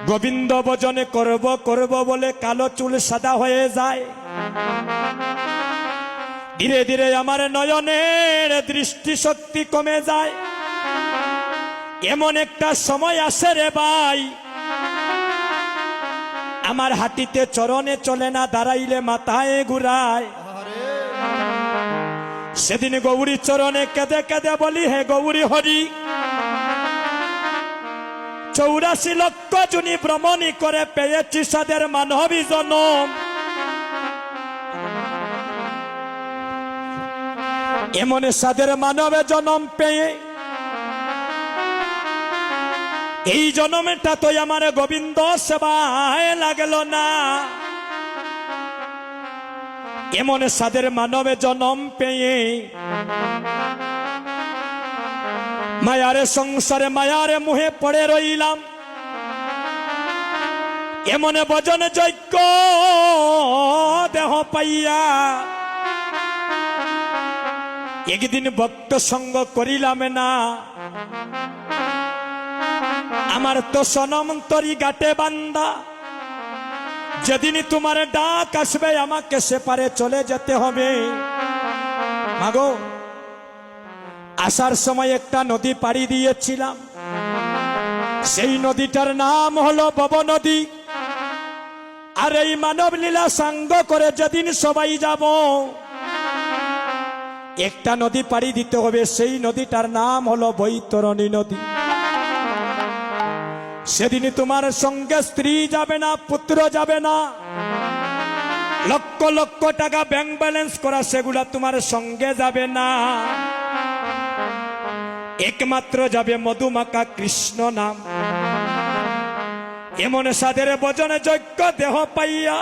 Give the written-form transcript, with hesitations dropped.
গোবিন্দ ভজনে করব করব বলে কালো চুল সাদা হয়ে যায়। ধীরে ধীরে আমার নয়নের দৃষ্টিশক্তি কমে যায়। এমন একটা সময় আসে রে ভাই, আমার হাঁটিতে চরণে চলে না, দাঁড়াইলে মাথায় ঘুরায়। সেদিন গৌরী চরণে কেঁদে কেঁদে বলি, হে গৌরী হরি, 84 লক্ষ জুনি ভ্রমণী করে পেয়েছি সাদের মানবী জনম। এমন সাদের মানবে জনম পেয়ে এই জনমটা তো আমার গোবিন্দ সেবায় লাগলো না। এমন সাদের মানবে জনম পেয়ে মায়ারে সংসারে মায়ারে মুহে পড়ে রইলাম। এমন ভজন যজ্ঞ দেহ পাইয়া একদিন ভক্ত সঙ্গ করিলাম না। আমার তো সনম তরি গাটে বান্দা, যেদিন তোমার ডাক আসবে আমাকে সেপারে চলে যেতে হবে। মাগো, আসার সময় একটা নদী পাড়ি দিয়েছিলাম, সেই নদীটার নাম হলো ভব নদী। আর এই মানব লীলা সাঙ্গ করে যেদিন সবাই যাব, একটা নদী পাড়ি দিতে হবে, সেই নদীটার নাম হলো বৈতরণী নদী। সেদিন তোমার সঙ্গে স্ত্রী যাবে না, পুত্র যাবে না, লক্ষ লক্ষ টাকা ব্যাংক ব্যালেন্স করা সেগুলা তোমার সঙ্গে যাবে না। একমাত্র যাবে মধুমাখা কৃষ্ণ নাম। এমন সাদের ভজনে যজ্ঞ দেহ পাইয়া